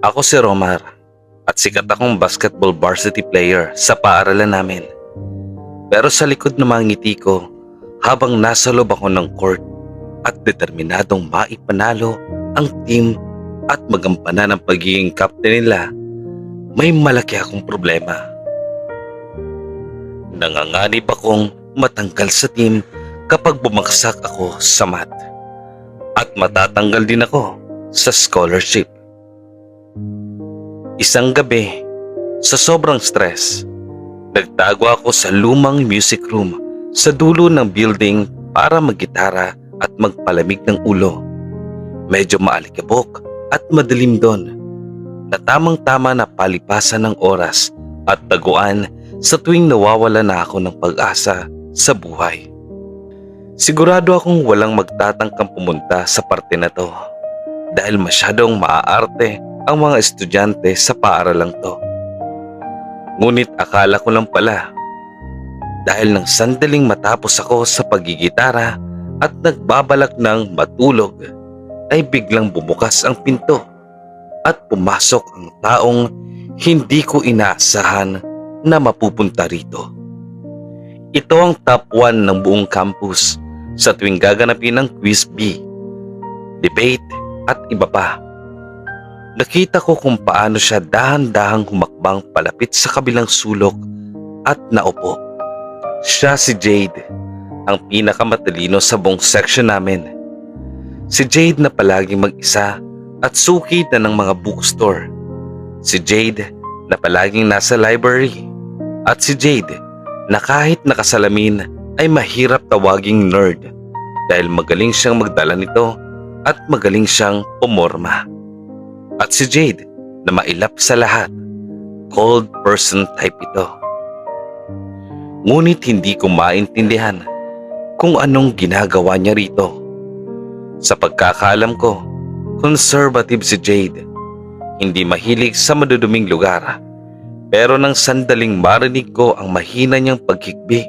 Ako si Romar at sikat akong basketball varsity player sa paaralan namin. Pero sa likod ng mga ngiti ko habang nasa loob ako ng court at determinadong maipanalo ang team at magampanan ang pagiging captain nila, may malaki akong problema. Nanganganib akong matanggal sa team kapag bumagsak ako sa mat at matatanggal din ako sa scholarship. Isang gabi, sa sobrang stress, nagtago ako sa lumang music room sa dulo ng building para maggitara at magpalamig ng ulo. Medyo maalikabok at madilim doon, na tamang-tama na palipasan ng oras at taguan sa tuwing nawawala na ako ng pag-asa sa buhay. Sigurado akong walang magtatangkang pumunta sa parte na to dahil masyadong maaarte ang mga estudyante sa paaralang to. Ngunit akala ko lang pala, dahil nang sandaling matapos ako sa pagigitara at nagbabalak ng matulog, ay biglang bumukas ang pinto at pumasok ang taong hindi ko inaasahan na mapupunta rito. Ito ang top 1 ng buong campus sa tuwing gaganapin ng Quiz B, debate at iba pa. Nakita ko kung paano siya dahan-dahang humakbang palapit sa kabilang sulok at naupo. Siya si Jade, ang pinakamatalino sa buong section namin. Si Jade na palaging mag-isa at suki na ng mga bookstore. Si Jade na palaging nasa library. At si Jade na kahit nakasalamin ay mahirap tawaging nerd dahil magaling siyang magdala nito at magaling siyang pumorma. At si Jade na mailap sa lahat, cold person type ito. Ngunit hindi ko maintindihan kung anong ginagawa niya rito. Sa pagkakaalam ko, conservative si Jade. Hindi mahilig sa maduduming lugar. Pero nang sandaling marinig ko ang mahina niyang pagkikbi,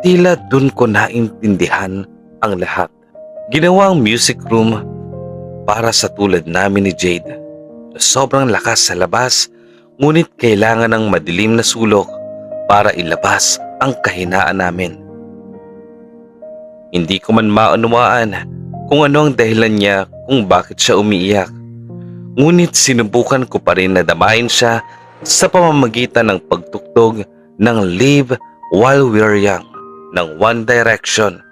tila dun ko naintindihan ang lahat. Ginawa ang music room para sa tulad namin ni Jade. Sobrang lakas sa labas, ngunit kailangan ng madilim na sulok para ilabas ang kahinaan namin. Hindi ko man maunawaan kung ano ang dahilan niya kung bakit siya umiiyak. Ngunit sinubukan ko pa rin na damayin siya sa pamamagitan ng pagtuktog ng Live While We're Young ng One Direction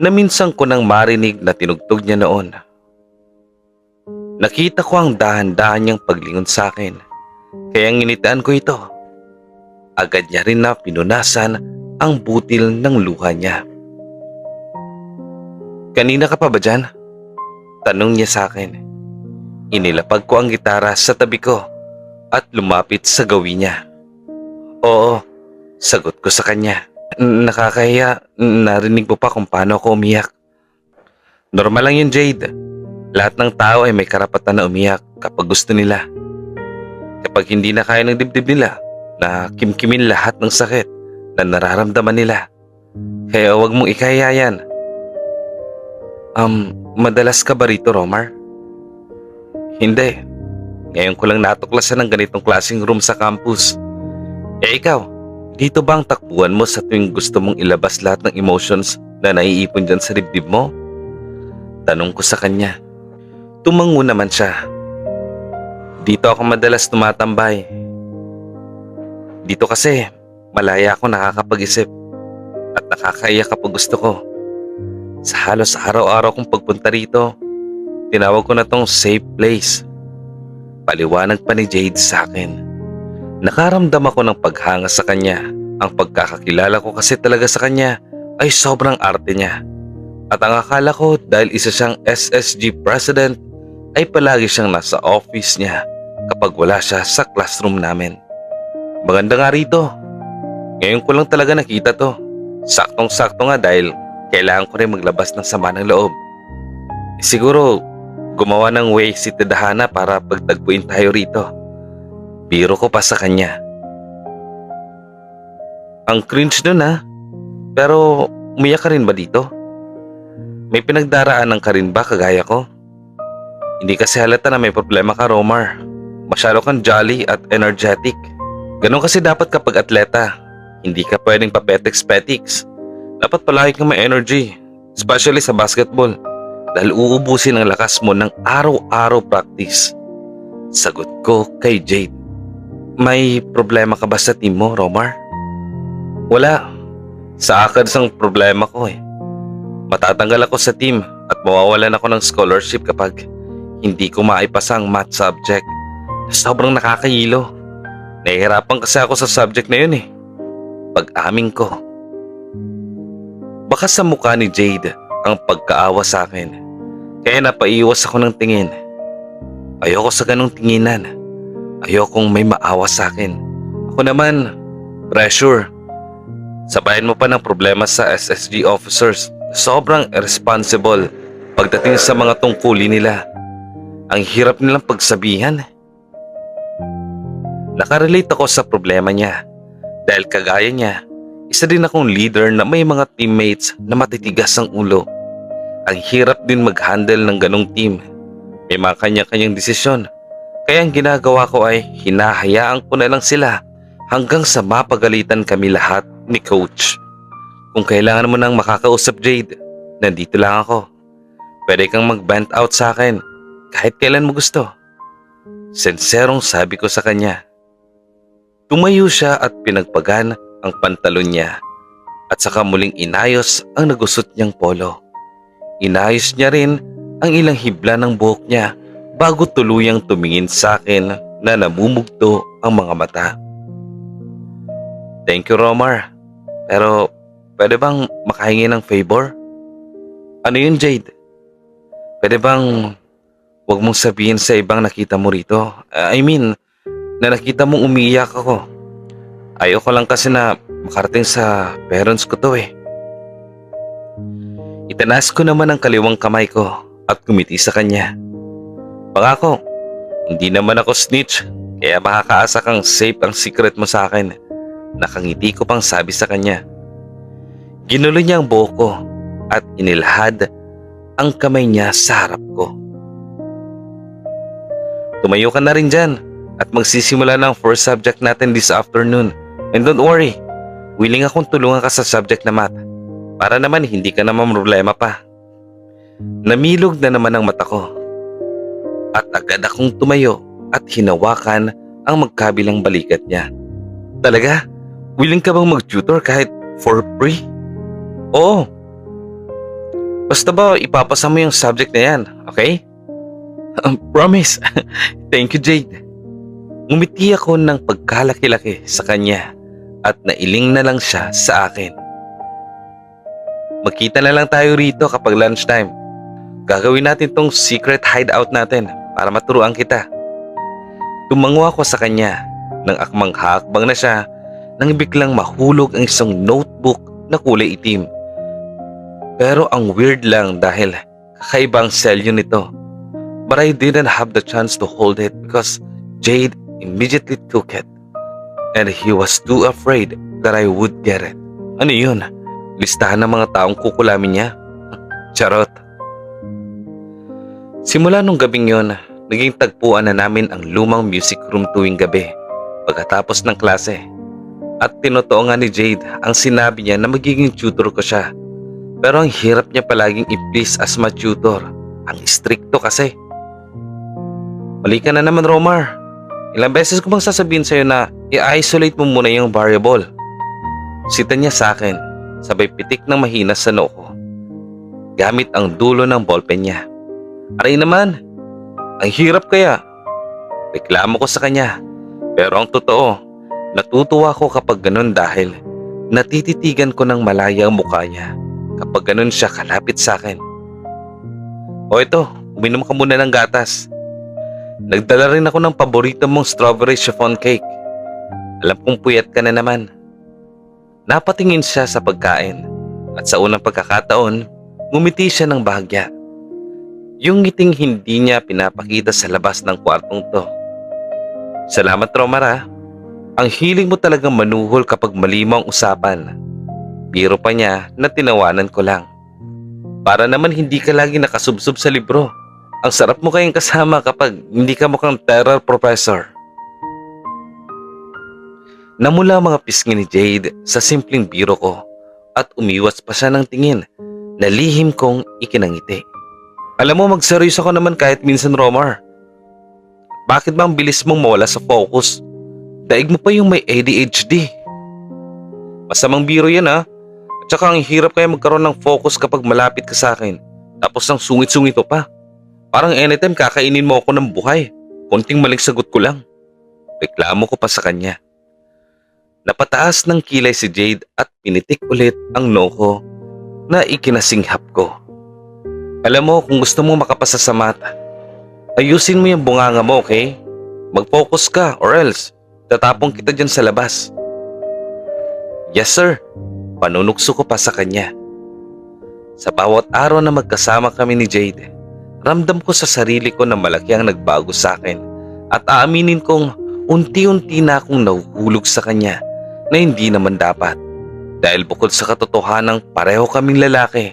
na minsan ko nang marinig na tinugtog niya noon. Nakita ko ang dahan-dahan niyang paglingon sa akin, kaya nginitaan ko ito. Agad niya rin na pinunasan ang butil ng luha niya. "Kanina ka pa ba dyan?" tanong niya sa akin. Inilapag ko ang gitara sa tabi ko at lumapit sa gawi niya. "Oo," sagot ko sa kanya. "Nakakahiya, narinig mo pa kung paano ako umiyak." "Normal lang yun, Jade. Lahat ng tao ay may karapatan na umiyak kapag gusto nila. Kapag hindi na kaya ng dibdib nila na kimkimin lahat ng sakit na nararamdaman nila. Kaya huwag mong ikaya yan." Madalas ka ba rito, Romar?" "Hindi. Ngayon ko lang natuklasan ng ganitong klaseng room sa campus." Ikaw, dito ba ang takbuhan mo sa tuwing gusto mong ilabas lahat ng emotions na naiipon dyan sa dibdib mo?" tanong ko sa kanya. Tumango naman siya. "Dito ako madalas tumatambay. Dito kasi malaya ako nakakapag-isip at nakakaiyak kapag gusto ko. Sa halos araw-araw kong pagpunta rito, tinawag ko na tong safe place." Paliwanag pa ni Jade sa akin. Nakaramdam ako ng paghanga sa kanya. Ang pagkakakilala ko kasi talaga sa kanya ay sobrang arte niya. At ang akala ko dahil isa siyang SSG president ay palagi siyang nasa office niya kapag wala siya sa classroom namin. Maganda nga rito. Ngayon ko lang talaga nakita to. Saktong-sakto nga dahil kailangan ko rin maglabas ng sama ng loob. Siguro gumawa ng way si Tadhana para pagtagpuin tayo rito. Biro ko pa sa kanya. Ang cringe nun ha. Pero umiyak ka rin ba dito? May pinagdaraanan ka rin ba kagaya ko? Hindi kasi halata na may problema ka, Romar. Masyado kang jolly at energetic. Ganon kasi dapat kapag atleta. Hindi ka pwedeng papetiks-petiks. Dapat palagi kang may energy, especially sa basketball. Dahil uubusin ang lakas mo ng araw-araw practice. Sagot ko kay Jade. May problema ka ba sa team mo, Romar? Wala. Sa akin ang problema ko eh. Matatanggal ako sa team at mawawalan ako ng scholarship kapag hindi ko maipasa ang math subject. Sobrang nakakahilo. Nahihirapan kasi ako sa subject na yun eh. Pag-amin ko. Baka sa mukha ni Jade ang pagkaawa sa akin. Kaya napaiwas ako ng tingin. Ayoko sa ganong tinginan. Ayokong may maawa sa akin. Ako naman, pressure. Sabayan mo pa ng problema sa SSG officers. Sobrang irresponsible pagdating sa mga tungkulin nila. Ang hirap nilang pagsabihan. Nakarelate ako sa problema niya. Dahil kagaya niya, isa din akong leader na may mga teammates na matitigas ang ulo. Ang hirap din mag-handle ng ganong team. May mga kanya-kanyang desisyon. Kaya ang ginagawa ko ay hinahayaan ko na lang sila hanggang sa mapagalitan kami lahat ni Coach. Kung kailangan mo nang makakausap Jade, nandito lang ako. Pwede kang mag-vent out sa akin kahit kailan mo gusto. Senserong sabi ko sa kanya. Tumayo siya at pinagpagan ang pantalon niya at saka muling inayos ang nagusot niyang polo. Inayos niya rin ang ilang hibla ng buhok niya bago tuluyang tumingin sa akin na namumugto ang mga mata. Thank you, Romar. Pero pwede bang makahingi ng favor? Ano yun, Jade? Pwede bang wag mong sabihin sa ibang nakita mo rito? I mean, na nakita mong umiiyak ako. Ayoko lang kasi na makarating sa parents ko to eh. Itanas ko naman ang kaliwang kamay ko at kumiti sa kanya. Pangako, hindi naman ako snitch kaya makakaasa kang safe ang secret mo sa akin. Nakangiti ko pang sabi sa kanya. Ginulo niya ang buhok ko at inilhad ang kamay niya sa harap ko. Tumayo ka na rin dyan at magsisimula na ang first subject natin this afternoon. And don't worry, willing akong tulungan ka sa subject na math. Para naman hindi ka naman problema pa. Namilog na naman ang mata ko. At agad akong tumayo at hinawakan ang magkabilang balikat niya. Talaga? Willing ka bang mag-tutor kahit for free? Oo. Basta ba ipapasa mo yung subject na yan, okay? Promise. Thank you, Jade. Ngumiti ako ng pagkalaki-laki sa kanya at nailing na lang siya sa akin. Magkita na lang tayo rito kapag lunchtime. Gagawin natin tong secret hideout natin para maturuan kita. Tumango ako sa kanya nang akmang-hakbang na siya nang biglang mahulog ang isang notebook na kulay itim. Pero ang weird lang dahil kakaiba ang selyo nito. But I didn't have the chance to hold it because Jade immediately took it. And he was too afraid that I would get it. Ano yun? Listahan ng mga taong kukulamin niya? Charot. Simula nung gabing yon, naging tagpuan na namin ang lumang music room tuwing gabi pagkatapos ng klase. At tinotoo nga ni Jade ang sinabi niya na magiging tutor ko siya. Pero ang hirap niya palaging i-please as ma-tutor. Ang stricto kasi. Mali ka na naman, Romar. Ilang beses ko bang sasabihin sa'yo na i-isolate mo muna yung variable? Sita niya sa akin, sabay pitik ng mahina sa noo ko. Gamit ang dulo ng ballpen niya. Aray naman, ang hirap kaya. Reklamo ko sa kanya. Pero ang totoo, natutuwa ko kapag ganun dahil natititigan ko ng malaya ang mukha niya kapag ganun siya kalapit sa akin. O ito, uminom ka muna ng gatas. Nagdala rin ako ng paborito mong strawberry chiffon cake. Alam kong puyat ka na naman. Napatingin siya sa pagkain at sa unang pagkakataon, ngumiti siya ng bahagya. Yung ngiting hindi niya pinapakita sa labas ng kwartong to. Salamat, Romar. Ang hiling mo talagang manuhol kapag malimo ang usapan. Biro pa niya na tinawanan ko lang. Para naman hindi ka lagi nakasubsob sa libro. Ang sarap mo kayong kasama kapag hindi ka mukhang terror professor. Namula mga pisngi ni Jade sa simpleng biro ko at umiwas pa siya ng tingin na lihim kong ikinangiti. Alam mo, magseryoso ka naman kahit minsan, Romar. Bakit ba ang bilis mong mawala sa focus? Daig mo pa yung may ADHD. Masamang biro yan ha. At saka ang hirap kaya magkaroon ng focus kapag malapit ka sa akin. Tapos ang sungit-sungit pa. Parang anytime kakainin mo ako ng buhay. Konting maling sagot ko lang. Reklamo ko pa sa kanya. Napataas ng kilay si Jade at pinitik ulit ang no ko na ikinasinghap ko. Alam mo, kung gusto mo makapasa sa mata, ayusin mo yung bunganga mo, okay? Mag-focus ka or else tatapong kita dyan sa labas. Yes sir, panunukso ko pa sa kanya. Sa bawat araw na magkasama kami ni Jade, ramdam ko sa sarili ko na malaki ang nagbago sa akin at aaminin kong unti-unti na akong nahuhulog sa kanya na hindi naman dapat. Dahil bukod sa katotohanang pareho kaming lalaki,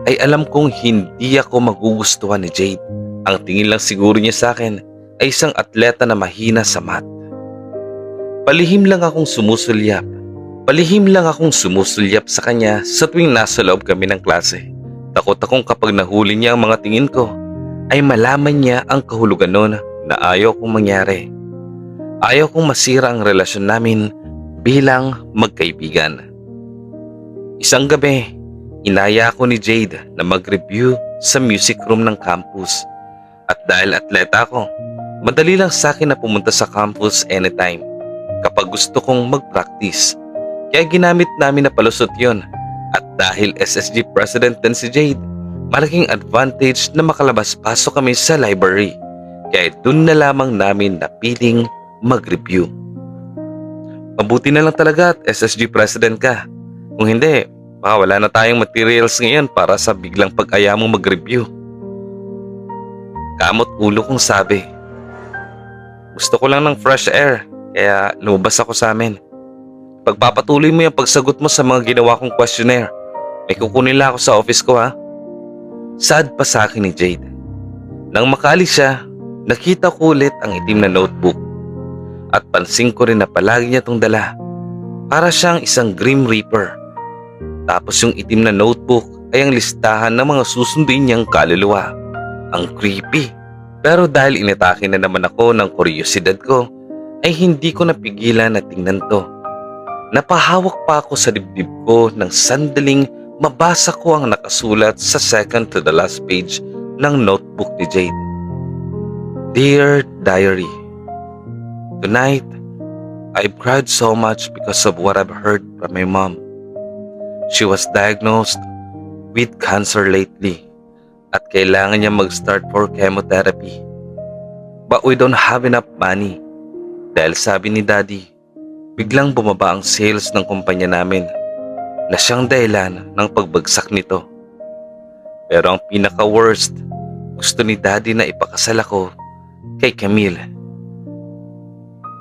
ay alam kong hindi ako magugustuhan ni Jade. Ang tingin lang siguro niya sa akin ay isang atleta na mahina sa math. Palihim lang akong sumusulyap sa kanya sa tuwing nasa loob kami ng klase. Takot akong kapag nahuli niya ang mga tingin ko, ay malaman niya ang kahulugan nun na ayaw kong mangyari. Ayaw kong masira ang relasyon namin bilang magkaibigan. Isang gabi, inaya ako ni Jade na mag-review sa music room ng campus. At dahil atleta ako, madali lang sa akin na pumunta sa campus anytime kapag gusto kong mag-practice. Kaya ginamit namin na palusot yon. At dahil SSG President din si Jade, malaking advantage na makalabas-pasok kami sa library. Kaya dun na lamang namin napiling mag-review. Mabuti na lang talaga at SSG President ka. Kung hindi, baka wala na tayong materials ngayon para sa biglang pag-aya mong mag-review. Kamot ulo kong sabi. Gusto ko lang ng fresh air, kaya lumabas ako sa amin. Pagpapatuloy mo yung pagsagot mo sa mga ginawa kong questionnaire. May kukunin lang ako sa office ko ha. Sad pa sa akin ni Jade. Nang makaalis siya, nakita ko ulit ang itim na notebook. At pansin ko rin na palagi niya itong dala. Para siyang isang Grim Reaper. Tapos yung itim na notebook ay ang listahan ng mga susunduin niyang kaluluwa. Ang creepy. Pero dahil inatake na naman ako ng kuryosidad ko, ay hindi ko napigilan na tingnan to. Napahawak pa ako sa dibdib ko nang sandaling mabasa ko ang nakasulat sa second to the last page ng notebook ni Jade. Dear Diary, tonight, I've cried so much because of what I've heard from my mom. She was diagnosed with cancer lately at kailangan niya mag-start for chemotherapy. But we don't have enough money dahil sabi ni Daddy, biglang bumaba ang sales ng kumpanya namin na siyang dahilan ng pagbagsak nito. Pero ang pinaka-worst, gusto ni Daddy na ipakasal ako kay Camille,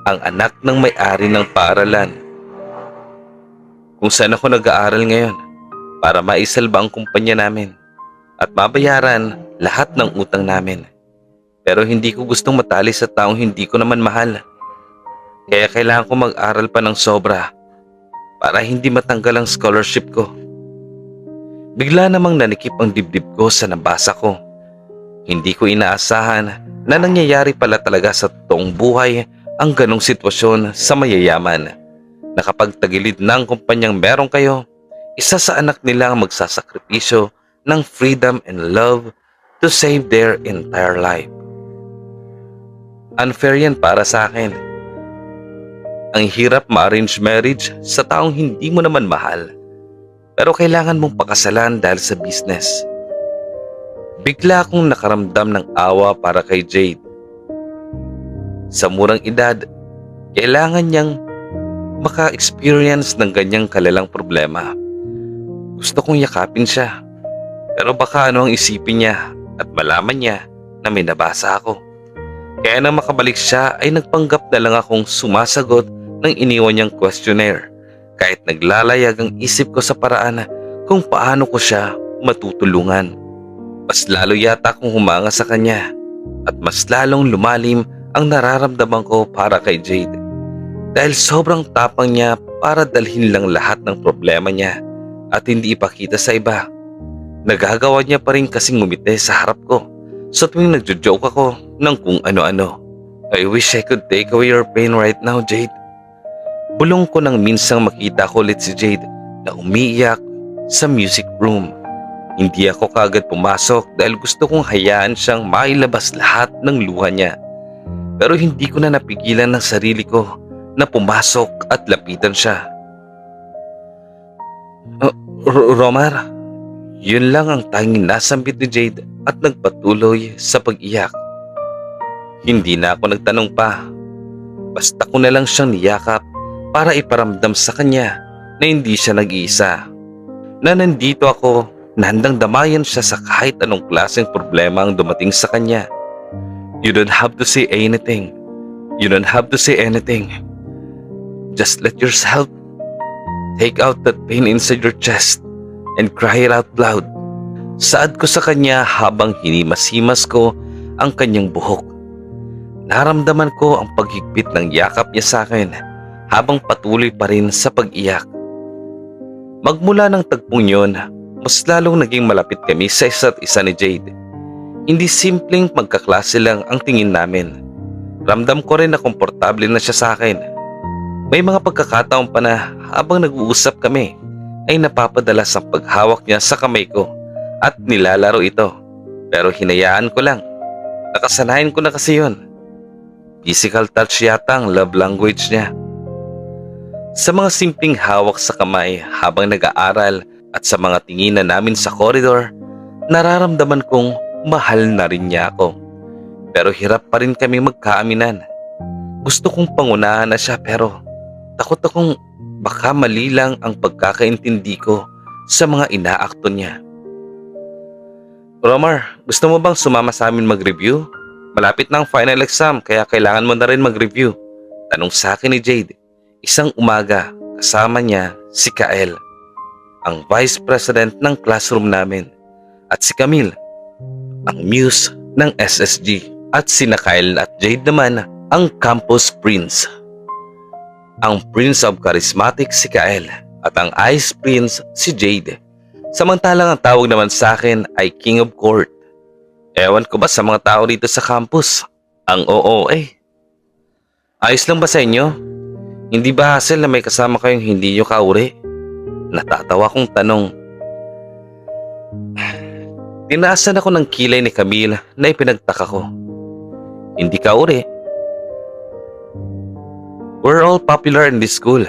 ang anak ng may-ari ng paaralan kung saan ako nag-aaral ngayon para maisalba ang kumpanya namin at mabayaran lahat ng utang namin. Pero hindi ko gustong matali sa taong hindi ko naman mahal. Kaya kailangan ko mag-aral pa ng sobra para hindi matanggal ang scholarship ko. Bigla namang nanikip ang dibdib ko sa nabasa ko. Hindi ko inaasahan na nangyayari pala talaga sa totoong buhay ang ganong sitwasyon sa mayayaman. Na kapag tagilid na ang kumpanyang meron kayo, isa sa anak nila ang magsasakripisyo ng freedom and love to save their entire life. Unfair yan para sa akin. Ang hirap ma-arrange marriage sa taong hindi mo naman mahal, pero kailangan mong pakasalan dahil sa business. Bigla akong nakaramdam ng awa para kay Jade. Sa murang edad, kailangan niyang maka-experience ng ganyang kalalang problema. Gusto kong yakapin siya, pero baka ano ang isipin niya at malaman niya na may nabasa ako. Kaya nang makabalik siya ay nagpanggap na lang akong sumasagot ng iniwan niyang questionnaire kahit naglalayag ang isip ko sa paraan kung paano ko siya matutulungan. Mas lalo yata akong humanga sa kanya at mas lalong lumalim ang nararamdaman ko para kay Jade. Dahil sobrang tapang niya para dalhin lang lahat ng problema niya at hindi ipakita sa iba. Nagagawa niya pa rin kasing ngumiti sa harap ko sa tuwing nagjo-joke ako ng kung ano-ano. I wish I could take away your pain right now, Jade. Bulong ko nang minsang makita ko ulit si Jade na umiiyak sa music room. Hindi ako kaagad pumasok dahil gusto kong hayaan siyang mailabas lahat ng luha niya. Pero hindi ko na napigilan ng sarili ko na pumasok at lapitan siya. Romar, yun lang ang tanging nasambit ni Jade at nagpatuloy sa pag-iyak. Hindi na ako nagtanong pa. Basta ko na lang siyang niyakap para iparamdam sa kanya na hindi siya nag-iisa. Na nandito ako na handang damayan siya sa kahit anong klaseng problema ang dumating sa kanya. You don't have to say anything. You don't have to say anything. Just let yourself take out that pain inside your chest and cry it out loud. Saad ko sa kanya habang hinimas-himas ko ang kanyang buhok. Naramdaman ko ang paghigpit ng yakap niya sa akin habang patuloy pa rin sa pag-iyak. Magmula ng tagpong yun, mas lalong naging malapit kami sa isa't isa ni Jade. Hindi simpleng magkaklase lang ang tingin namin. Ramdam ko rin na komportable na siya sa akin. May mga pagkakataon pa na habang nag-uusap kami ay napapadalas ang paghawak niya sa kamay ko at nilalaro ito. Pero hinayaan ko lang. Nakasanayan ko na kasi yun. Physical touch yata ang love language niya. Sa mga simpleng hawak sa kamay habang nag-aaral at sa mga tinginan namin sa koridor, nararamdaman kong mahal na rin niya ako. Pero hirap pa rin kami magkaaminan. Gusto kong pangunahan na siya pero takot akong baka mali lang ang pagkakaintindi ko sa mga inaakto niya. Romar, gusto mo bang sumama sa amin mag-review? Malapit na ang final exam kaya kailangan mo na rin mag-review. Tanong sa akin ni Jade. Isang umaga kasama niya si Kael, ang vice president ng classroom namin, at si Camille, ang muse ng SSG, at sina Kael at Jade naman ang campus prince. Ang prince of charismatic si Kael at ang ice prince si Jade. Samantalang ang tawag naman sa akin ay king of court. Ewan ko ba sa mga tao dito sa campus? Ang OOA. Ayos lang ba sa inyo? Hindi ba hassle na may kasama kayong hindi nyo kauri? Natatawa kong tanong. Tinaasan ako ng kilay ni Camille na ipinagtaka ko. Hindi kauri. We're all popular in this school.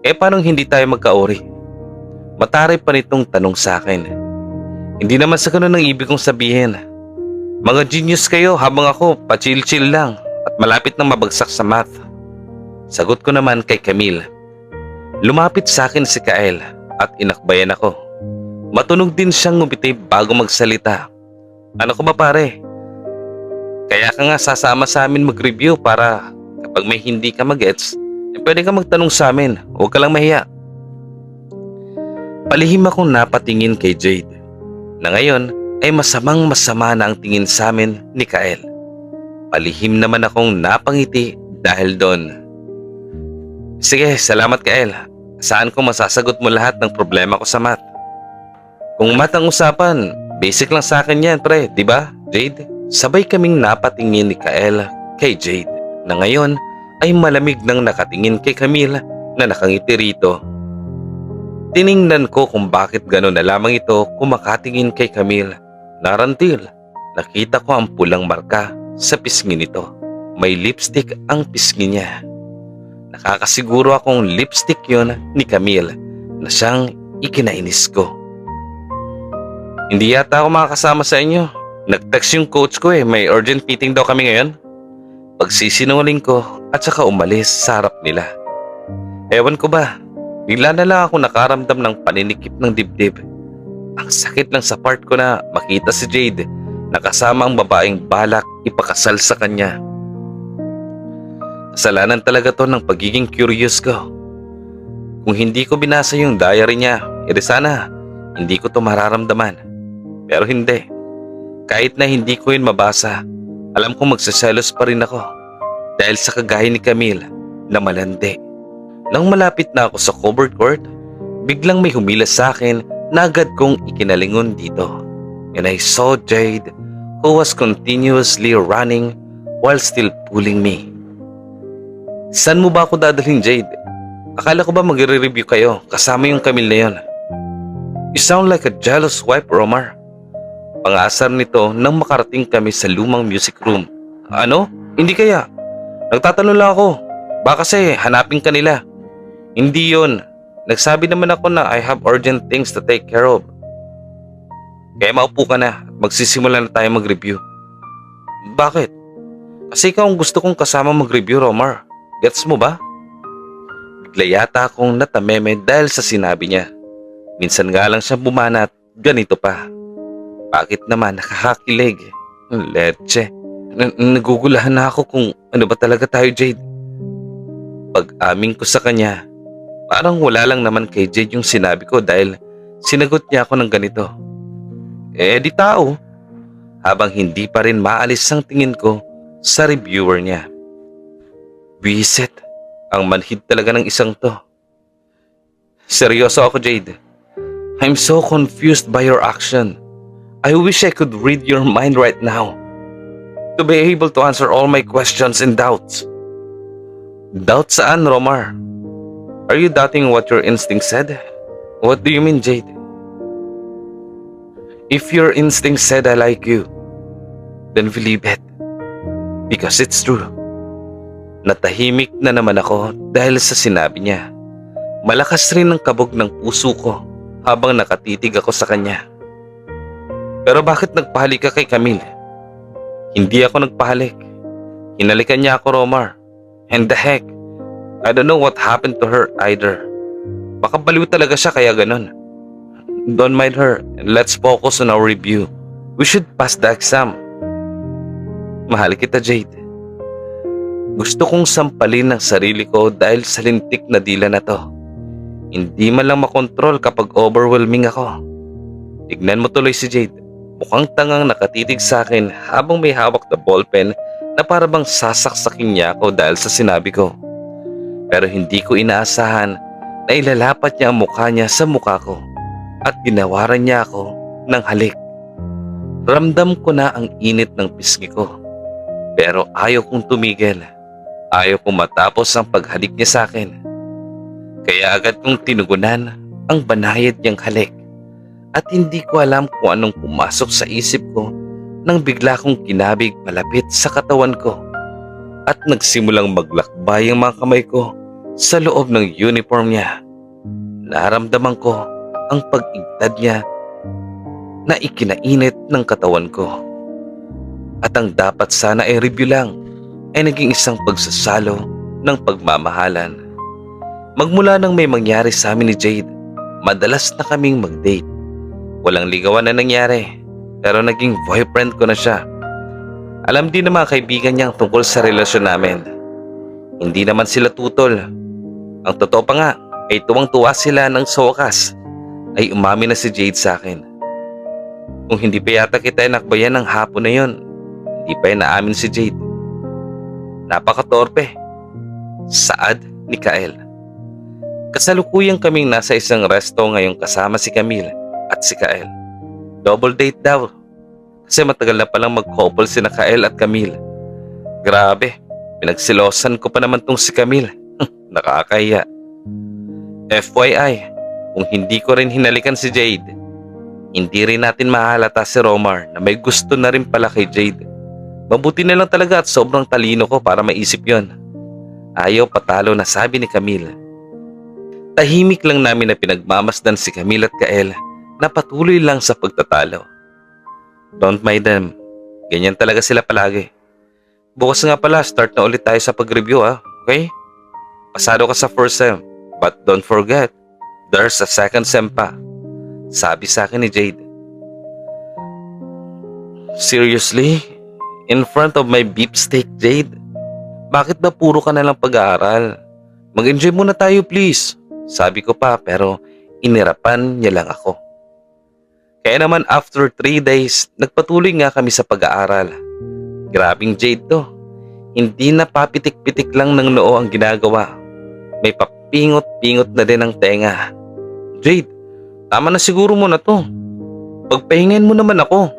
Paano hindi tayo magkauri? Mataray pa nitong tanong sa akin. Hindi naman sa ganun ang ibig kong sabihin. Mga genius kayo habang ako pa-chill-chill lang at malapit nang mabagsak sa math. Sagot ko naman kay Camille. Lumapit sa akin si Kael at inakbayan ako. Matunog din siyang ngumiti bago magsalita. Ano ko ba pare? Kaya ka nga sasama sa amin mag-review para kapag may hindi ka mag-gets, pwede ka magtanong sa amin. Huwag ka lang mahiya. Palihim akong napatingin kay Jade na ngayon ay masamang-masama na ang tingin sa amin ni Kael. Palihim naman akong napangiti dahil doon. Sige, salamat Kael. Saan ko masasagot mo lahat ng problema ko sa math? Kung math ang usapan, basic lang sa akin yan pre, di ba, Jade? Sabay kaming napatingin ni Kael kay Jade na ngayon ay malamig nang nakatingin kay Camille na nakangiti rito. Tiningnan ko kung bakit gano'n na lamang ito kumakatingin kay Camille. Narantil, nakita ko ang pulang marka sa pisngi nito. May lipstick ang pisngi niya. Nakakasiguro akong lipstick yon ni Camille na siyang ikinainis ko. Hindi yata ako makakasama sa inyo. Nag-text yung coach ko may urgent meeting daw kami ngayon. Pagsisinungaling ko at saka umalis sa harap nila. Ewan ko ba, bigla na lang ako nakaramdam ng paninikip ng dibdib. Ang sakit lang sa part ko na makita si Jade na kasama ang babaeng balak ipakasal sa kanya. Kasalanan talaga to ng pagiging curious ko. Kung hindi ko binasa yung diary niya, sana hindi ko to mararamdaman. Pero hindi. Kahit na hindi ko yun mabasa, alam kong magsaselos pa rin ako dahil sa kagaya ni Camille na malandi. Nang malapit na ako sa covered court, biglang may humilas sa akin na agad kong ikinalingon dito. And I saw Jade who was continuously running while still pulling me. Saan mo ba ako dadalhin, Jade? Akala ko ba magre-review kayo kasama yung Camille na yun? You sound like a jealous wife, Romar. Pang-asar nito nang makarating kami sa lumang music room. Ano? Hindi kaya? Nagtatanong lang ako. Baka kasi hanapin ka nila. Hindi yon. Nagsabi naman ako na I have urgent things to take care of. Kaya maupo ka na at magsisimula na tayo mag-review. Bakit? Kasi ikaw ang gusto kong kasama mag-review, Romar. Gets mo ba? Bigla yata akong natameme dahil sa sinabi niya. Minsan nga lang siya bumanat, ganito pa. Bakit naman nakakakilig? Leche. Nagugulahan na ako kung ano ba talaga tayo, Jade. Pag-amin ko sa kanya, parang wala lang naman kay Jade yung sinabi ko dahil sinagot niya ako ng ganito. Di tao. Habang hindi pa rin maalis ang tingin ko sa reviewer niya. Visit, ang manhid talaga ng isang to. Seryoso ako, Jade. I'm so confused by your action. I wish I could read your mind right now to be able to answer all my questions and doubts. Doubts saan, Romar? Are you doubting what your instinct said? What do you mean, Jade? If your instinct said I like you, then believe it. Because it's true. Natahimik na naman ako dahil sa sinabi niya. Malakas rin ang kabog ng puso ko habang nakatitig ako sa kanya. Pero bakit nagpahalik ka kay Camille? Hindi ako nagpahalik. Hinalikan niya ako, Romar. And the heck, I don't know what happened to her either. Baka baliw talaga siya kaya ganun. Don't mind her and let's focus on our review. We should pass the exam. Mahal kita, Jade. Gusto kong sampalin ang sarili ko dahil sa lintik na dila na to. Hindi man lang makontrol kapag overwhelming ako. Tignan mo tuloy si Jade. Mukhang tangang nakatitig sa akin habang may hawak na ballpen na para bang sasaksakin niya ako dahil sa sinabi ko. Pero hindi ko inaasahan na ilalapat niya ang mukha niya sa mukha ko at ginawaran niya ako ng halik. Ramdam ko na ang init ng pisngi ko. Pero ayaw kong tumigil. Ayaw kong matapos ang paghalik niya sa akin. Kaya agad kong tinugunan ang banayad niyang halik. At hindi ko alam kung anong pumasok sa isip ko nang bigla kong kinabig palapit sa katawan ko at nagsimulang maglakbay ang mga kamay ko sa loob ng uniform niya. Naramdaman ko ang pag-igtad niya na ikinainit ng katawan ko. At ang dapat sana ay review lang ay naging isang pagsasalo ng pagmamahalan. Magmula nang may mangyari sa amin ni Jade, madalas na kaming mag-date. Walang ligawan na nangyari, pero naging boyfriend ko na siya. Alam din ng mga kaibigan niyang tungkol sa relasyon namin. Hindi naman sila tutol. Ang totoo pa nga, ay tuwang-tuwa sila nang sa wakas ay umamin na si Jade sa akin. Kung hindi pa yata kita inakbayan ng hapon na yon, hindi pa inaamin si Jade. Napakatorpe. Saad ni Kael. Kasalukuyang kaming nasa isang resto ngayong kasama si Camille at si Kael. Double date daw. Kasi matagal na palang mag-couple sina Kael at Camille. Grabe, pinagsilosan ko pa naman tong si Camille. Nakakahiya. FYI, kung hindi ko rin hinalikan si Jade, hindi rin natin mahalata si Romar na may gusto na rin pala kay Jade. Mabuti na lang talaga at sobrang talino ko para maisip yon. Ayaw patalo na sabi ni Camille. Tahimik lang namin na pinagmamasdan si Camille at Kael na patuloy lang sa pagtatalo. Don't mind them. Ganyan talaga sila palagi. Bukas nga pala, start na ulit tayo sa pag-review okay? Pasado ka sa first sem, but don't forget, there's a second sem pa. Sabi sa akin ni Jade. Seriously? In front of my beefsteak, Jade? Bakit ba puro ka na lang pag-aaral? Mag-enjoy muna tayo please. Sabi ko pa pero inirapan niya lang ako. Kaya naman after 3 days, nagpatuloy nga kami sa pag-aaral. Grabing Jade to. Hindi na papitik-pitik lang ng noo ang ginagawa. May papingot-pingot na din ang tenga. Jade, tama na siguro mo na to. Pagpahingin mo naman ako.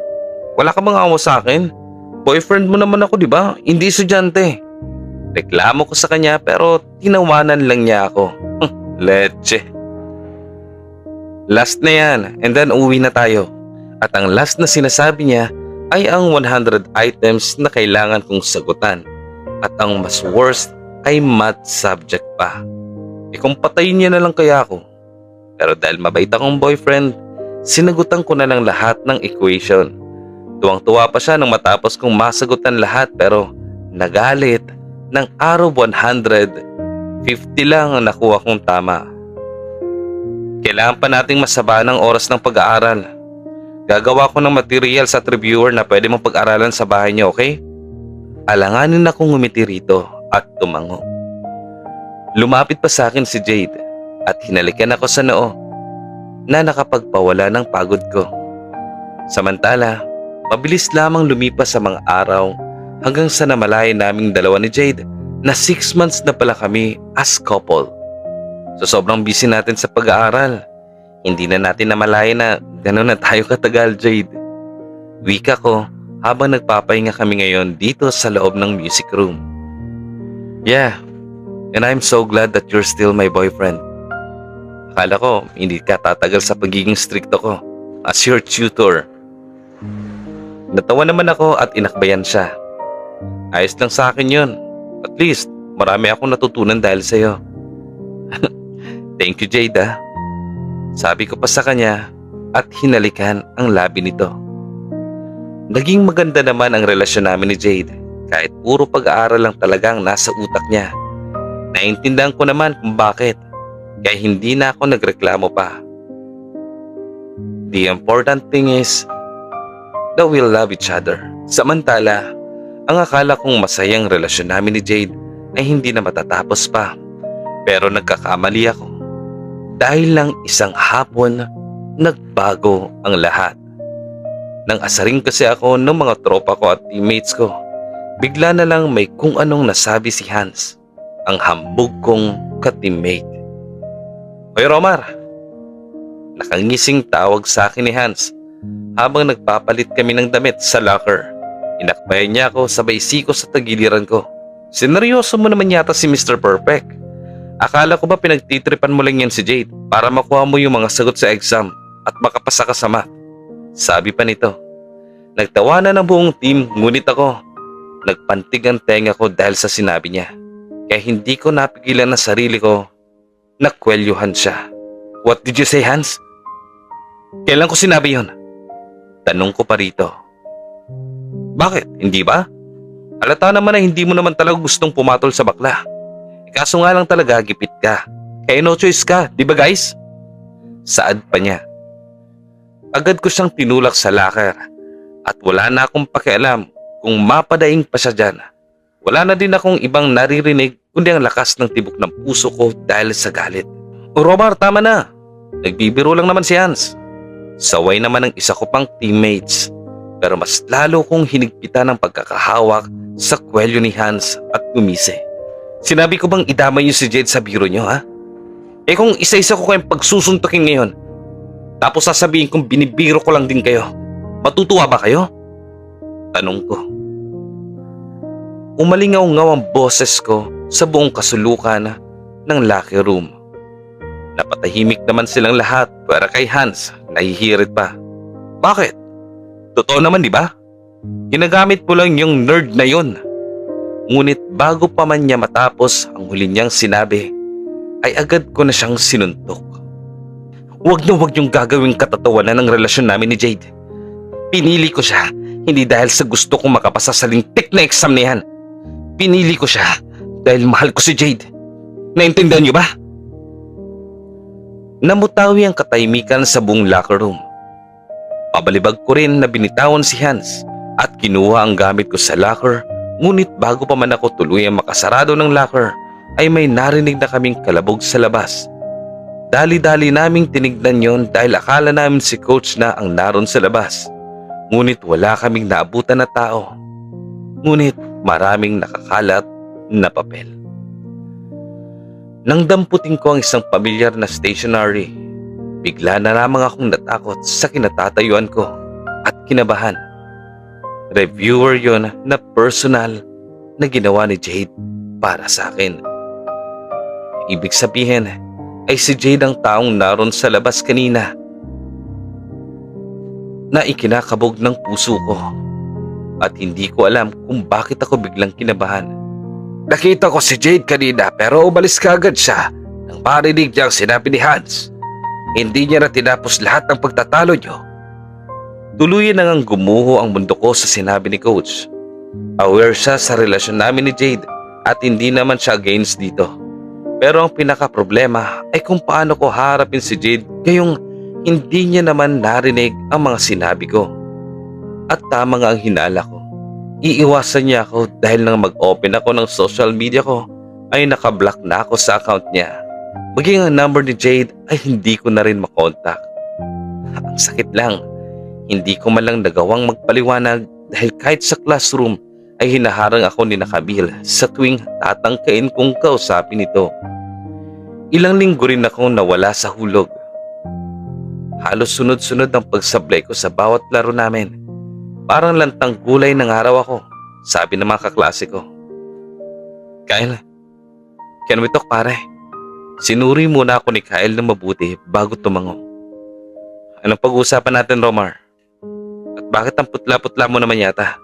Wala ka bang awa sa akin? Boyfriend mo naman ako, di ba? Hindi estudyante. Reklamo ko sa kanya pero tinawanan lang niya ako. Leche. Last na yan and then uwi na tayo. At ang last na sinasabi niya ay ang 100 items na kailangan kong sagutan. At ang mas worst ay math subject pa. Kung patayin niya na lang kaya ako. Pero dahil mabait akong boyfriend, sinagutan ko na lang lahat ng equation. Tuwang-tuwa pa siya nang matapos kong masagutan lahat pero nagalit ng araw 100, 50 lang ang nakuha kong tama. Kailangan pa nating masaba ng oras ng pag-aaral. Gagawa ko ng materials at reviewer na pwede mong pag-aralan sa bahay niyo, okay? Alanganin akong ngumiti rito at tumango. Lumapit pa sa akin si Jade at hinalikan ako sa noo na nakapagpawala ng pagod ko. Samantala, mabilis lamang lumipas sa mga araw hanggang sa namalayan naming dalawa ni Jade na 6 months na pala kami as couple. So sobrang busy natin sa pag-aaral, hindi na natin namalayan na gano'n na tayo katagal, Jade. Wika ko habang nagpapahinga kami ngayon dito sa loob ng music room. Yeah, and I'm so glad that you're still my boyfriend. Akala ko hindi ka tatagal sa pagiging stricto ko as your tutor. Natawa naman ako at inakbayan siya. Ayos lang sa akin yun. At least, marami akong natutunan dahil sa'yo. Thank you, Jade. Sabi ko pa sa kanya at hinalikan ang labi nito. Naging maganda naman ang relasyon namin ni Jade kahit puro pag-aaral lang talagang nasa utak niya. Naintindihan ko naman kung bakit kaya hindi na ako nagreklamo pa. The important thing is that we'll love each other. Samantala, ang akala kong masayang relasyon namin ni Jade ay hindi na matatapos pa. Pero nagkakamali ako. Dahil lang isang hapon, nagbago ang lahat. Nang asaring kasi ako ng mga tropa ko at teammates ko, bigla na lang may kung anong nasabi si Hans, ang hambog kong ka-teammate. Hoy Romar! Nakangising tawag sa akin ni Hans habang nagpapalit kami ng damit sa locker. Inakbayan niya ako sabay siko sa tagiliran ko. Sineryoso mo naman yata si Mr. Perfect. Akala ko ba pinagtitripan mo lang yan si Jade para makuha mo yung mga sagot sa exam at makapasa ka sa math? Sabi pa nito. Nagtawanan ng buong team ngunit ako nagpantig ang tenga ko dahil sa sinabi niya. Kaya hindi ko napigilan na sarili ko na kwelyuhan siya. What did you say, Hans? Kailan ko sinabi yon? Tanong ko pa rito. Bakit? Hindi ba? Halata naman na hindi mo naman talaga gustong pumatol sa bakla. Kaso nga lang talaga gipit ka. Kaya no choice ka, di ba guys? Saad pa niya. Agad ko siyang tinulak sa locker at wala na akong pakialam kung mapadaing pa siya dyan. Wala na din akong ibang naririnig kundi ang lakas ng tibok ng puso ko dahil sa galit. O Romar, tama na. Nagbibiro lang naman si Hans. Saway naman ng isa ko pang teammates. Pero mas lalo kong hinigpitan ang pagkakahawak sa kwelyo ni Hans at gumisi. Sinabi ko bang idamay niyo si Jade sa biro niyo, ha? Eh kung isa-isa ko kayong pagsusuntukin ngayon, tapos sasabihin kong binibiro ko lang din kayo, matutuwa ba kayo? Tanong ko. Umalingaw-ngaw ang boses ko sa buong kasulukan ng locker room. Napatahimik naman silang lahat para kay Hans, nahihirit pa. Bakit? Totoo naman, di ba? Ginagamit mo lang yung nerd na yun. Ngunit bago pa man niya matapos ang huli niyang sinabi, ay agad ko na siyang sinuntok. Huwag niyong gagawing katatawanan ng relasyon namin ni Jade. Pinili ko siya, hindi dahil sa gusto kong makapasa sa lintik na exam na yan. Pinili ko siya dahil mahal ko si Jade. Naintindihan niyo ba? Namutawi ang katahimikan sa buong locker room. Pabalibag ko rin na binitawan si Hans at kinuha ang gamit ko sa locker. Ngunit bago pa man ako tuluyang makasarado ng locker ay may narinig na kaming kalabog sa labas. Dali-dali naming tinignan yon dahil akala namin si coach na ang naroon sa labas. Ngunit wala kaming naabutan na tao. Ngunit maraming nakakalat na papel. Nang damputin ko ang isang pamilyar na stationery, bigla na lamang akong natakot sa kinatatayuan ko at kinabahan. Reviewer yon na personal na ginawa ni Jade para sa akin. Ibig sabihin ay si Jade ang taong naroon sa labas kanina na ikinakabog ng puso ko at hindi ko alam kung bakit ako biglang kinabahan. Nakita ko si Jade kanina pero umalis kaagad siya nang marinig niya ang sinabi ni Hans. Hindi niya na tinapos lahat ng pagtatalo niyo. Tuluyan na ngang gumuho ang mundo ko sa sinabi ni Coach. Aware siya sa relasyon namin ni Jade at hindi naman siya against dito. Pero ang pinaka-problema ay kung paano ko harapin si Jade gayong hindi niya naman narinig ang mga sinabi ko. At tama nga ang hinala ko. Iiwasan niya ako dahil nang mag-open ako ng social media ko ay nakablock na ako sa account niya. Maging ang number ni Jade ay hindi ko na rin makontak. Ang sakit lang, hindi ko man lang nagawang magpaliwanag dahil kahit sa classroom ay hinaharang ako ni Nakabil sa tuwing tatangkain kong kausapin ito. Ilang linggo rin akong nawala sa hulog. Halos sunod-sunod ang pagsablay ko sa bawat laro namin. Parang lantang gulay ng araw ako, sabi ng mga kaklase ko. Kyle, can we talk pare? Sinuri muna ako ni Kyle na mabuti bago tumango. Anong pag-uusapan natin, Romar? At bakit ang putla-putla mo naman yata?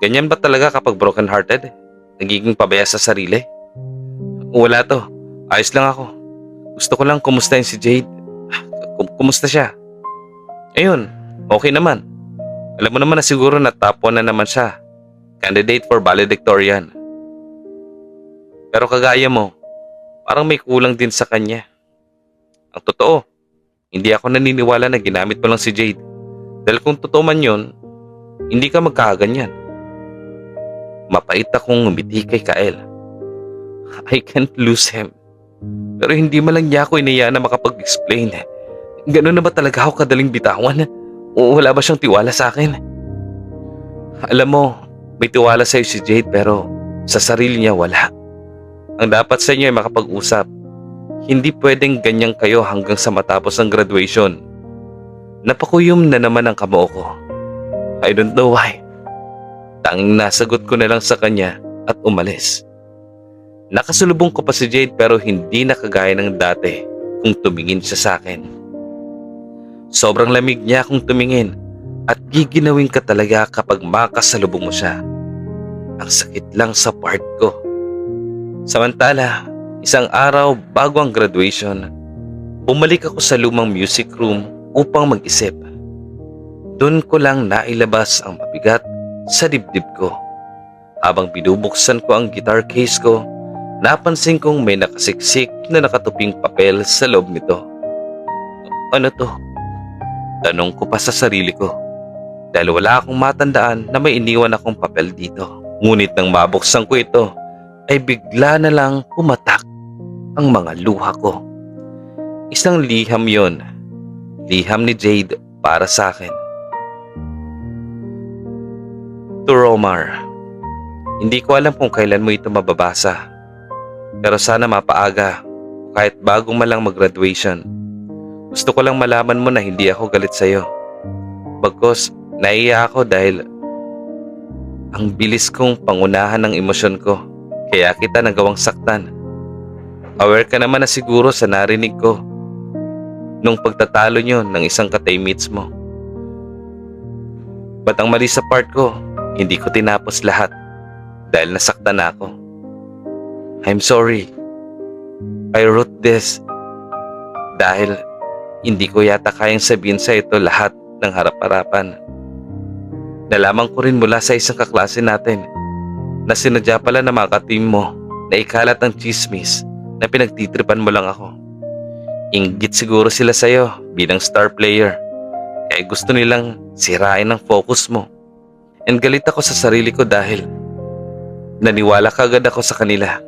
Ganyan ba talaga kapag broken-hearted? Nagiging pabaya sa sarili? Wala to, ayos lang ako. Gusto ko lang kumustahin si Jade. Kumusta siya? Ayun, okay naman. Alam mo naman na siguro na top 1 na naman siya. Candidate for valedictorian. Pero kagaya mo, parang may kulang din sa kanya. Ang totoo, hindi ako naniniwala na ginamit mo lang si Jade. Dahil kung totoo man yun, hindi ka magkakaganyan. Mapait akong ngumiti kay Kyle. I can't lose him. Pero hindi man lang niya ako inayaan na makapag-explain. Ganun na ba talaga ako kadaling bitawan? O wala ba siyang tiwala sa akin? Alam mo, may tiwala sa'yo si Jade pero sa sarili niya wala. Ang dapat sa inyo ay makapag-usap. Hindi pwedeng ganyan kayo hanggang sa matapos ang graduation. Napakuyom na naman ang kamao ko. I don't know why. Tanging nasagot ko na lang sa kanya at umalis. Nakasulubong ko pa si Jade pero hindi na kagaya ng dati kung tumingin siya sa akin. Sobrang lamig niya kung tumingin at giginawin ka talaga kapag makasalubong mo siya. Ang sakit lang sa part ko. Samantala, isang araw bago ang graduation, bumalik ako sa lumang music room upang mag-isip. Doon ko lang nailabas ang mabigat sa dibdib ko. Habang binubuksan ko ang guitar case ko, napansin kong may nakasiksik na nakatuping papel sa loob nito. Ano to? Tanong ko pa sa sarili ko dahil wala akong matandaan na may iniwan akong papel dito. Ngunit nang mabuksan ko ito ay bigla na lang pumatak ang mga luha ko. Isang liham yon. Liham ni Jade para sa akin. To Romar, hindi ko alam kung kailan mo ito mababasa. Pero sana mapaaga o kahit bago man lang mag-graduation. Gusto ko lang malaman mo na hindi ako galit sa'yo. Bagkus, naiiyak ako dahil ang bilis kong pangunahan ng emosyon ko. Kaya kita nagawang saktan. Aware ka naman na siguro sa narinig ko nung pagtatalo nyo ng isang ka-teammates mo. Ba't ang mali sa part ko, hindi ko tinapos lahat dahil nasaktan na ako. I'm sorry. I wrote this dahil hindi ko yata kayang sabihin sa ito lahat ng harap-harapan. Nalaman ko rin mula sa isang kaklase natin na sinadya pala ng mga ka-team mo na ikalat ang chismis na pinagtitripan mo lang ako. Inggit siguro sila sa'yo bilang star player kaya gusto nilang sirain ang focus mo. And galit ako sa sarili ko dahil naniwala kagad ako sa kanila.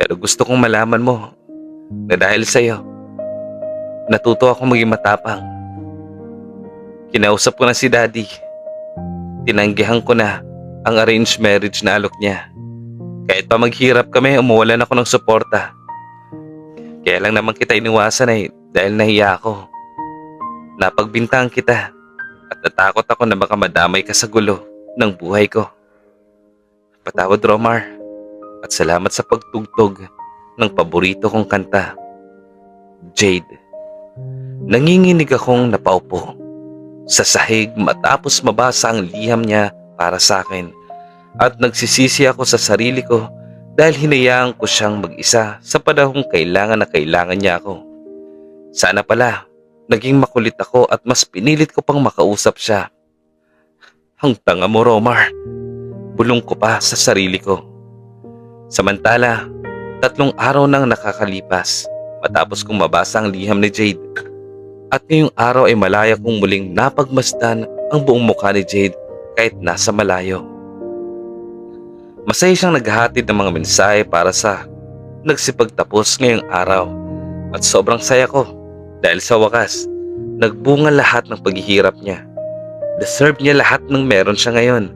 Pero gusto kong malaman mo na dahil sa'yo, natuto ako maging matapang. Kinausap ko na si Daddy. Tinanggihan ko na ang arranged marriage na alok niya. Kahit pa maghirap kami, umuwalan ako ng suporta. Kaya lang naman kita iniwasan dahil nahiya ako. Napagbintangan kita at natakot ako na baka madamay ka sa gulo ng buhay ko. Patawad, Romar, at salamat sa pagtugtog ng paborito kong kanta, Jade. Nanginginig akong napaupo sa sahig matapos mabasa ang liham niya para sa akin at nagsisisi ako sa sarili ko dahil hinayaan ko siyang mag-isa sa panahong kailangan na kailangan niya ako. Sana pala, naging makulit ako at mas pinilit ko pang makausap siya. Ang tanga mo, Romar. Bulong ko pa sa sarili ko. Samantala, 3 araw nang nakakalipas matapos kong mabasa ang liham ni Jade. At ngayong araw ay malaya kong muling napagmasdan ang buong mukha ni Jade kahit nasa malayo. Masaya siyang naghahatid ng mga mensahe para sa nagsipagtapos ngayong araw at sobrang saya ko dahil sa wakas, nagbunga lahat ng paghihirap niya. Deserve niya lahat ng meron siya ngayon.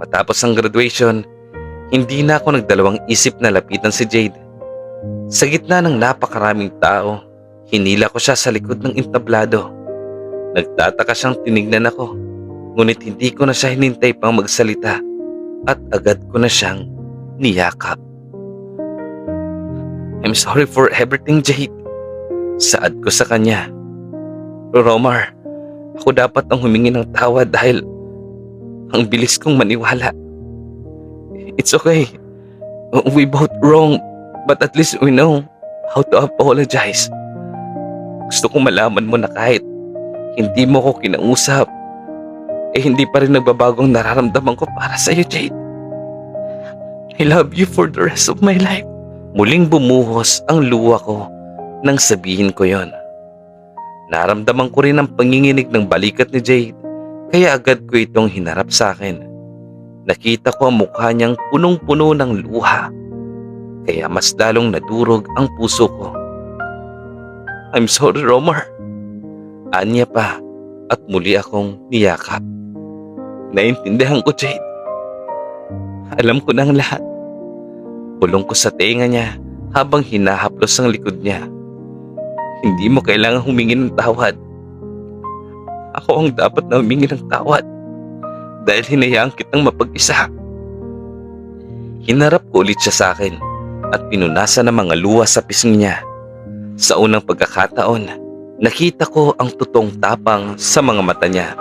Matapos ang graduation, hindi na ako nagdalawang isip na lapitan si Jade. Sa gitna ng napakaraming tao, hinila ko siya sa likod ng entablado. Nagtataka siyang tinignan ako, ngunit hindi ko na siya hinintay pang magsalita at agad ko na siyang niyakap. I'm sorry for everything, Jade. Saad ko sa kanya. Romar, ako dapat ang humingi ng tawad dahil ang bilis kong maniwala. It's okay. We both wrong, but at least we know how to apologize. Gusto kong malaman mo na kahit hindi mo ko kinausap, hindi pa rin nagbabagong nararamdaman ko para sa iyo, Jade. I love you for the rest of my life. Muling bumuhos ang luha ko nang sabihin ko yon. Naramdaman ko rin ang panginginig ng balikat ni Jade, kaya agad ko itong hinarap sa akin. Nakita ko ang mukha niyang punong-puno ng luha, kaya mas lalong nadurog ang puso ko. I'm sorry, Romar. Anya pa at muli akong niyakap. Naintindihan ko, Jade. Alam ko na ang lahat. Bulong ko sa tenga niya habang hinahaplos ang likod niya. Hindi mo kailangang humingi ng tawad. Ako ang dapat na humingi ng tawad dahil hinayaan kitang mapag-isa. Hinarap ko ulit siya sa akin at pinunasan ng mga luha sa pisngi niya. Sa unang pagkakataon, nakita ko ang totoong tapang sa mga mata niya.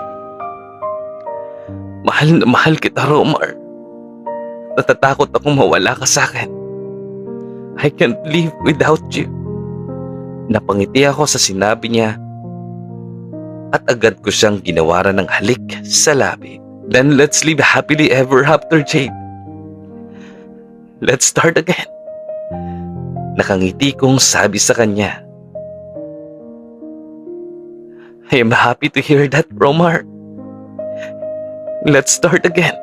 Mahal na mahal kita, Romar. Natatakot akong mawala ka sa akin. I can't live without you. Napangiti ako sa sinabi niya at agad ko siyang ginawaran ng halik sa labi. Then let's live happily ever after, Jade. Let's start again. Nakangiti kong sabi sa kanya. I am happy to hear that, Romar. Let's start again.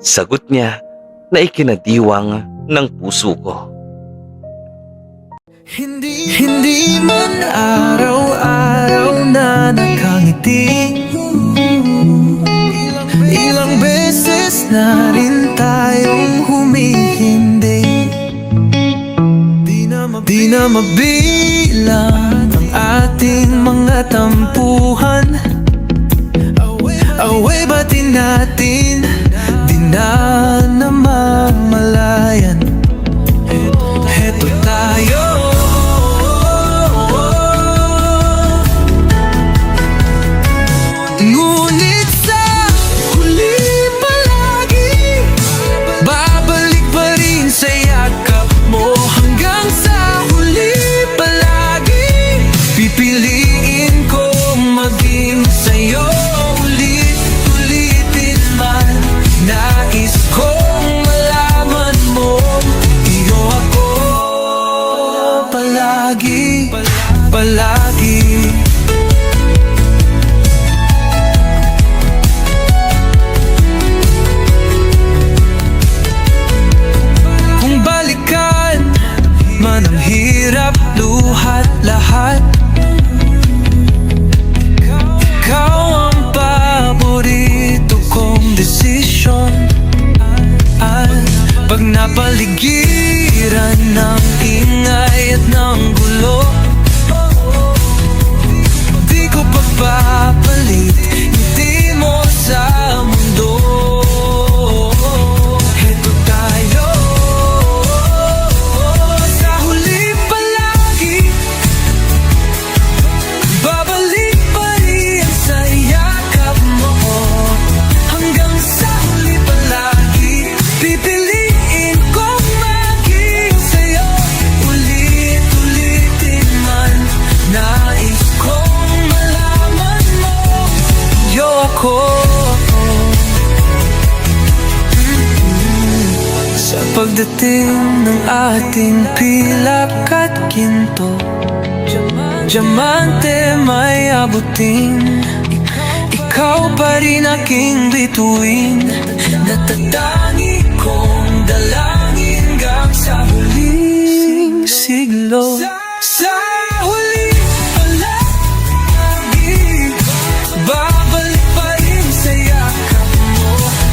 Sagot niya na ikinadiwang ng puso ko. Hindi man araw-araw na nakangiti, ilang beses na rin tayong humihindi. Di na mabilang ang ating mga tampuhan. Away batin natin, di na namamalayan. Heto tayo. Ngunit sa huli palagi, babalik pa rin sa yakap mo. Hanggang sa huli palagi, pipiliin ko maging sa'yo. Ulit-ulitin man, nais Napaligiran ng ingay at ng gulo. Di ko pagpapalit ngiti mo sa mundo. Heto tayo sa huli palagi. Babalik pa rin sa yakap mo. Hanggang sa huli palagi. Pipiliin kong maging sa'yo. Ulit-ulitin man. Nais kong malaman mo. Yo ako. Sa pagdating ng ating pilak at ginto, diamante may abutin. Ikaw pa rin aking bituin. Natatangi kong dalangin hanggang sa huling siglo. Sa huli palagi, babalik pa rin sa yakap mo.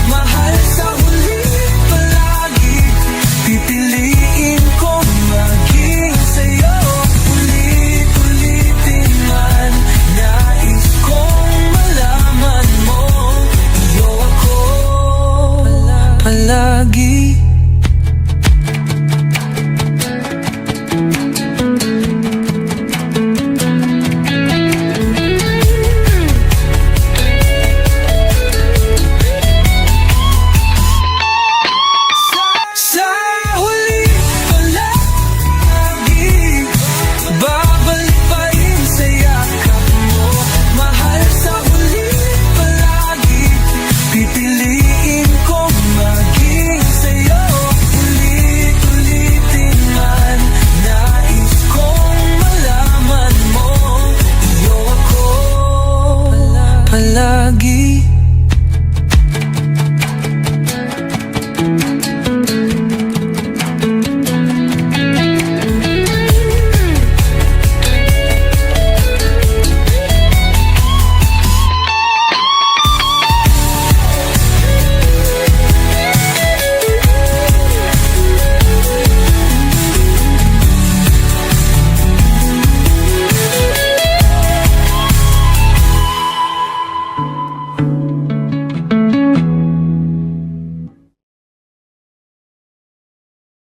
Mahal sa huli palagi, pipiliin kong maging sa'yo. Ulit-ulitin man, nais kong malaman mo. Iyo ako palagi. Sa huli palagi, babalik pa rin sa yakap mo. Mahal sa huli palagi, pipiliin kong maging sa'yo. Ulit-ulitin man, nais kong malaman mo. Iyo ako palagi.